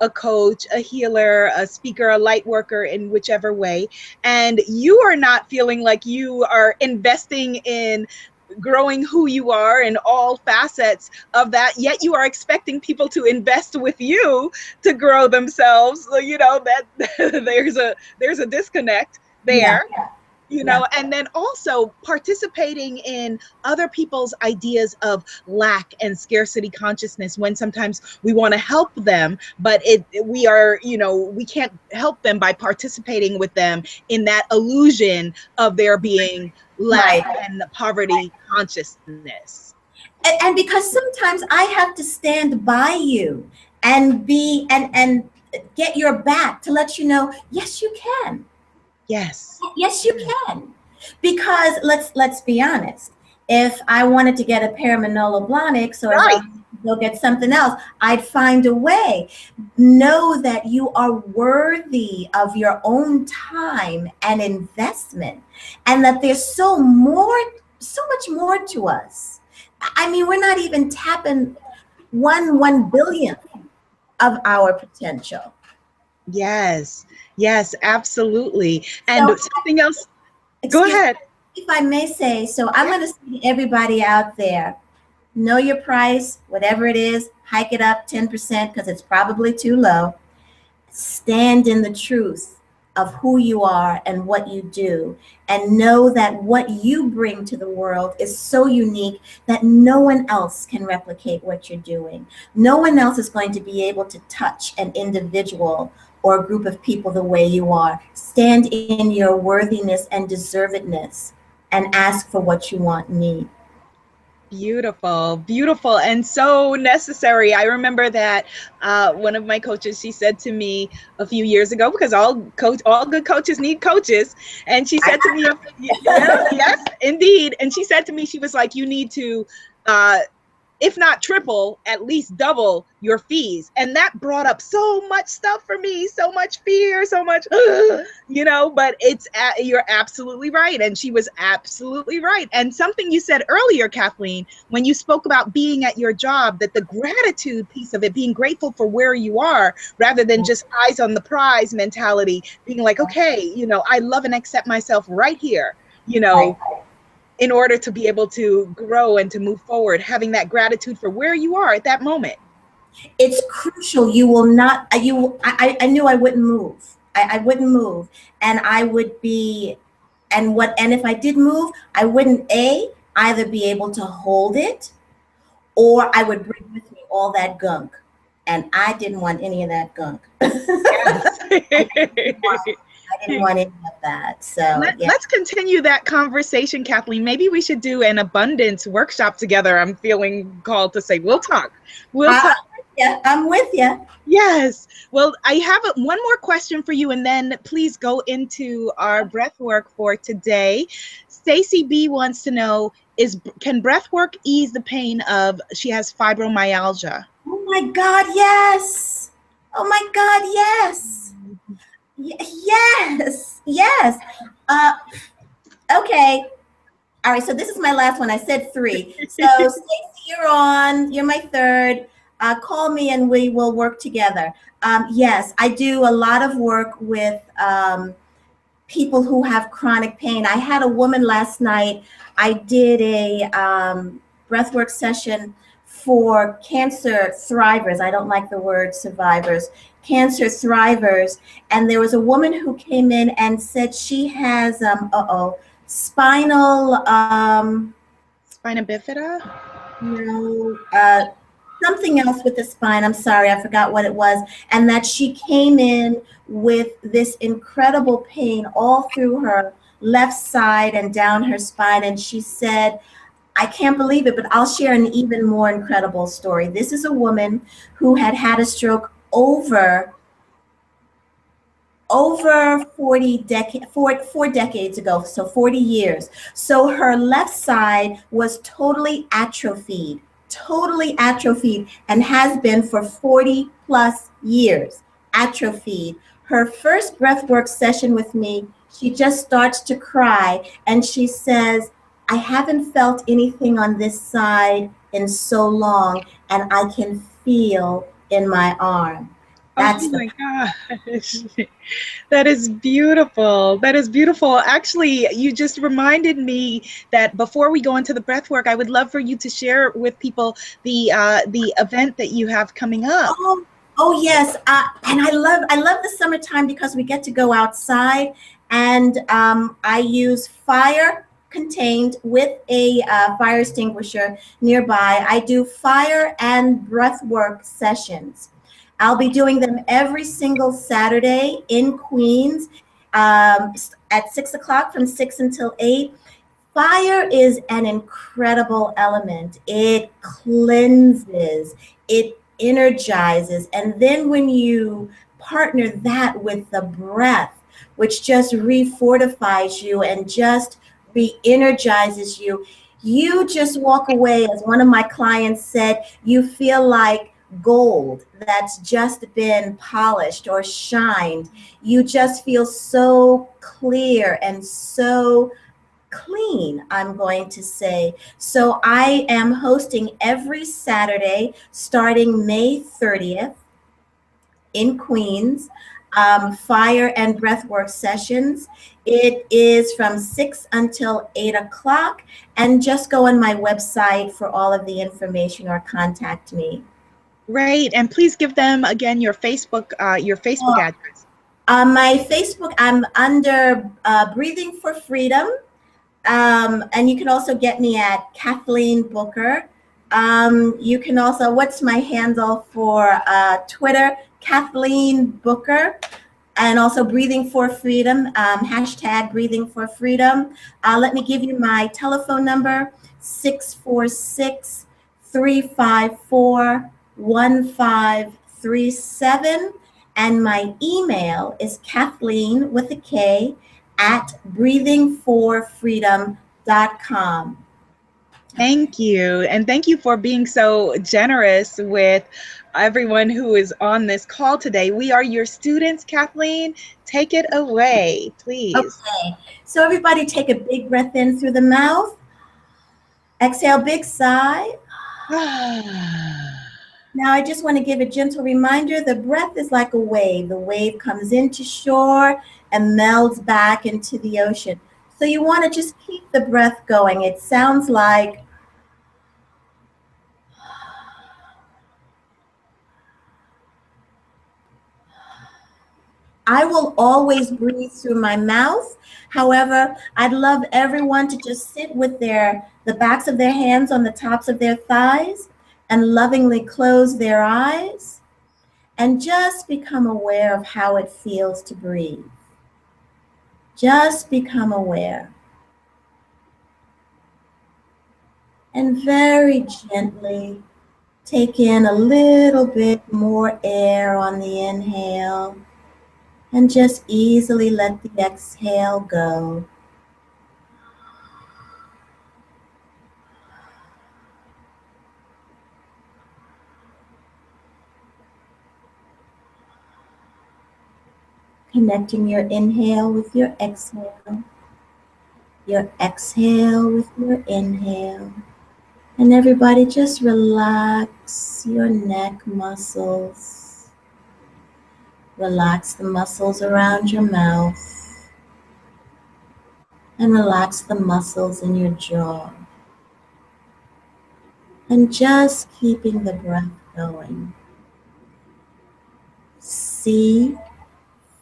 Speaker 1: a coach, a healer, a speaker, a light worker in whichever way, and you are not feeling like you are investing in growing who you are in all facets of that, yet you are expecting people to invest with you to grow themselves. So, that there's a disconnect there. And then also participating in other people's ideas of lack and scarcity consciousness, when sometimes we want to help them, but we can't help them by participating with them in that illusion of there being lack and poverty consciousness.
Speaker 2: And because sometimes I have to stand by you and be and get your back to let you know, yes, you can.
Speaker 1: Yes.
Speaker 2: Yes, you can. Because let's be honest. If I wanted to get a pair of Manolo Blahniks, or if I wanted to go get something else, I'd find a way. Know that you are worthy of your own time and investment, and that there's so much more to us. I mean, we're not even tapping one billionth of our potential.
Speaker 1: Yes, absolutely. And so, something else, go ahead.
Speaker 2: If I may say, so I'm going to say to everybody out there, know your price, whatever it is, hike it up 10% because it's probably too low. Stand in the truth of who you are and what you do, and know that what you bring to the world is so unique that no one else can replicate what you're doing. No one else is going to be able to touch an individual or a group of people the way you are. Stand in your worthiness and deservedness and ask for what you want and need.
Speaker 1: Beautiful, beautiful, and so necessary. I remember that one of my coaches, she said to me a few years ago, because all good coaches need coaches, and she said to me, yes, indeed, and she said to me, she was like, you need to if not triple, at least double your fees. And that brought up so much stuff for me, so much fear, so much, but you're absolutely right. And she was absolutely right. And something you said earlier, Kathleen, when you spoke about being at your job, that the gratitude piece of it, being grateful for where you are, rather than just eyes on the prize mentality, being like, okay, I love and accept myself right here,
Speaker 2: Right.
Speaker 1: in order to be able to grow and to move forward, having that gratitude for where you are at that moment.
Speaker 2: It's crucial. You will not, I knew I wouldn't move. I wouldn't move. And I would be, and if I did move, I wouldn't either be able to hold it, or I would bring with me all that gunk. And I didn't want any of that gunk.
Speaker 1: Yes.
Speaker 2: I didn't want any of that. So yeah.
Speaker 1: Let's continue that conversation, Kathleen. Maybe we should do an abundance workshop together. I'm feeling called to say, we'll talk.
Speaker 2: Yeah, I'm with you.
Speaker 1: Yes. Well, I have one more question for you, and then please go into our breath work for today. Stacy B wants to know, can breath work ease the pain of, she has fibromyalgia?
Speaker 2: Oh my God, yes. Oh my God, yes. Yes, yes. Okay. All right, so this is my last one. I said 3. So Stacey, you're my third. Call me and we will work together. Yes, I do a lot of work with people who have chronic pain. I had a woman last night. I did a breathwork session for cancer thrivers. I don't like the word survivors. Cancer thrivers. And there was a woman who came in and said she has, spinal,
Speaker 1: Spina bifida?
Speaker 2: No, something else with the spine. I'm sorry, I forgot what it was. And that she came in with this incredible pain all through her left side and down her spine. And she said, I can't believe it, but I'll share an even more incredible story. This is a woman who had had a stroke over 4 decades ago, so 40 years. So her left side was totally atrophied, and has been for 40 plus years, atrophied. Her first breathwork session with me, she just starts to cry and she says, I haven't felt anything on this side in so long, and I can feel in my arm.
Speaker 1: Oh my gosh. That is beautiful. That is beautiful. Actually, you just reminded me that before we go into the breath work, I would love for you to share with people the event that you have coming up.
Speaker 2: Oh yes. And I love the summertime because we get to go outside, and I use fire contained with a fire extinguisher nearby. I do fire and breath work sessions. I'll be doing them every single Saturday in Queens at 6 o'clock, from 6 until 8. Fire is an incredible element. It cleanses, it energizes. And then when you partner that with the breath, which just refortifies you and just re-energizes you, you just walk away, as one of my clients said, you feel like gold that's just been polished or shined. You just feel so clear and so clean, I'm going to say. So I am hosting every Saturday starting May 30th in Queens, fire and breathwork sessions. It is from 6 until 8 o'clock, and just go on my website for all of the information or contact me.
Speaker 1: Right. And please give them again your Facebook address.
Speaker 2: My Facebook, I'm under Breathing for Freedom. And you can also get me at Kathleen Booker. You can also, what's my handle for Twitter? Kathleen Booker. And also Breathing for Freedom, hashtag Breathing for Freedom. Let me give you my telephone number, 646-354-1537. And my email is Kathleen with a K at breathingforfreedom.com.
Speaker 1: Thank you. And thank you for being so generous with everyone who is on this call today. We are your students, Kathleen. Take it away, please.
Speaker 2: Okay, so everybody take a big breath in through the mouth. Exhale, big sigh. Now I just want to give a gentle reminder, the breath is like a wave. The wave comes into shore and melds back into the ocean. So you want to just keep the breath going. It sounds like I will always breathe through my mouth. However, I'd love everyone to just sit with the backs of their hands on the tops of their thighs and lovingly close their eyes and just become aware of how it feels to breathe. Just become aware. And very gently take in a little bit more air on the inhale and just easily let the exhale go. Connecting your inhale with your exhale with your inhale. And everybody just relax your neck muscles. Relax the muscles around your mouth. And relax the muscles in your jaw. And just keeping the breath going. See,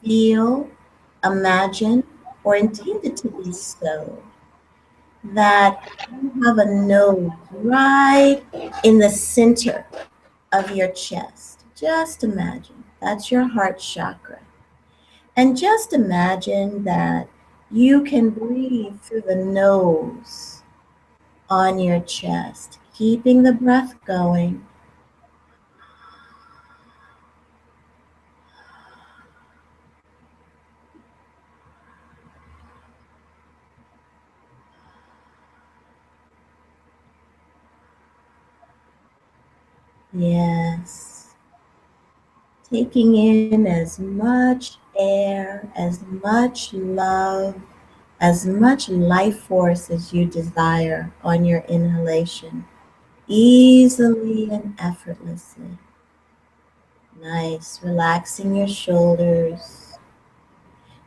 Speaker 2: feel, imagine, or intend it to be so, that you have a nose right in the center of your chest. Just imagine that's your heart chakra. And just imagine that you can breathe through the nose on your chest, keeping the breath going. Yes. Taking in as much air, as much love, as much life force as you desire on your inhalation, easily and effortlessly. Nice, relaxing your shoulders.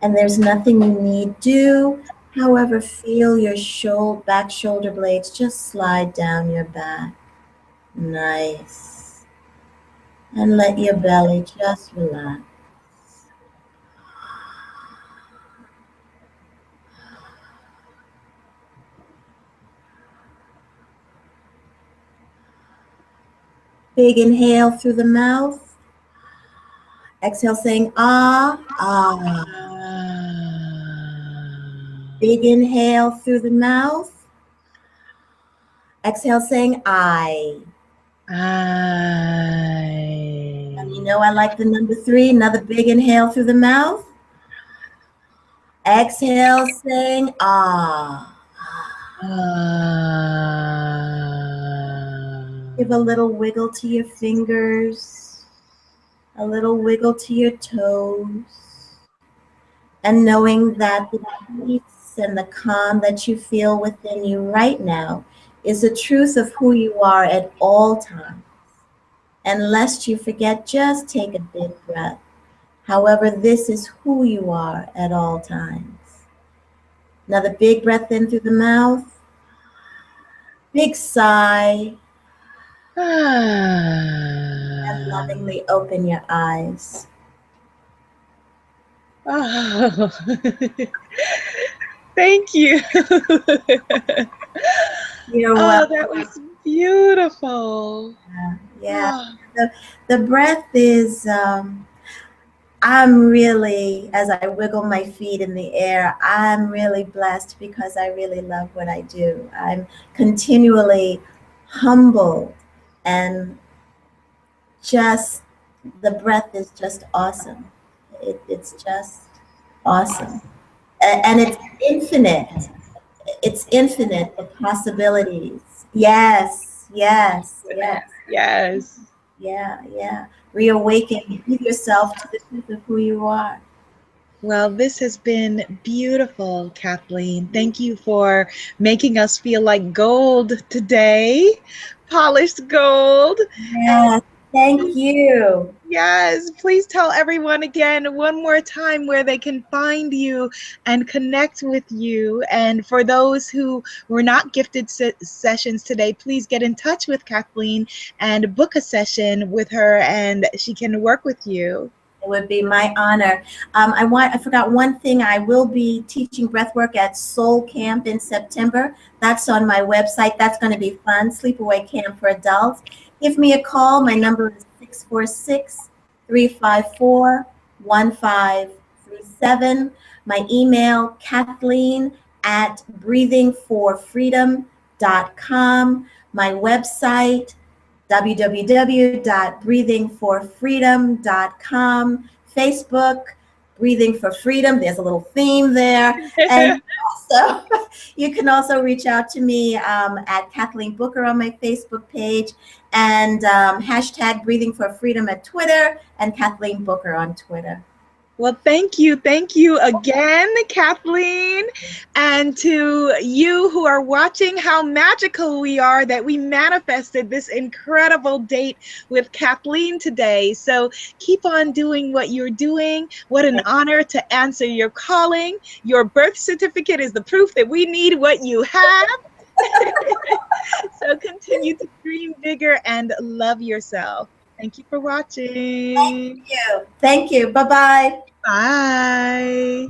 Speaker 2: And there's nothing you need do. However, feel your back shoulder blades just slide down your back. Nice. And let your belly just relax. Big inhale through the mouth. Exhale saying ah, ah. Big inhale through the mouth. Exhale saying I. And you know I like the number 3. Another big inhale through the mouth. Exhale saying ah. Give a little wiggle to your fingers. A little wiggle to your toes. And knowing that the peace and the calm that you feel within you right now is the truth of who you are at all times. And lest you forget, just take a big breath. However, this is who you are at all times. Another big breath in through the mouth. Big sigh. And lovingly open your eyes.
Speaker 1: Oh, thank you.
Speaker 2: You're welcome.
Speaker 1: That was beautiful.
Speaker 2: Yeah. The breath is, I'm really, as I wiggle my feet in the air, I'm really blessed because I really love what I do. I'm continually humbled, and just the breath is just awesome. It's just awesome. And it's infinite. It's infinite, the possibilities. Yes, yes, yes.
Speaker 1: Yes.
Speaker 2: Yeah, yeah. Reawaken, give yourself to the truth of who you are.
Speaker 1: Well, this has been beautiful, Kathleen. Thank you for making us feel like gold today, polished gold.
Speaker 2: Yes, thank you.
Speaker 1: Yes, please tell everyone again one more time where they can find you and connect with you. And for those who were not gifted sessions today, please get in touch with Kathleen and book a session with her, and she can work with you.
Speaker 2: It would be my honor. I forgot one thing. I will be teaching breathwork at Soul Camp in September. That's on my website. That's going to be fun. Sleepaway camp for adults. Give me a call. My number is 646-354-1537. My email, Kathleen at breathingforfreedom.com. My website, www.breathingforfreedom.com, Facebook, Breathing for Freedom. There's a little theme there. And also, you can also reach out to me at Kathleen Booker on my Facebook page, and hashtag Breathing for Freedom at Twitter, and Kathleen Booker on Twitter.
Speaker 1: Well, thank you. Thank you again, Kathleen. And to you who are watching, how magical we are that we manifested this incredible date with Kathleen today. So keep on doing what you're doing. What an honor to answer your calling. Your birth certificate is the proof that we need what you have. So continue to dream bigger and love yourself. Thank you for watching.
Speaker 2: Thank you. Thank you. Bye-bye.
Speaker 1: Bye.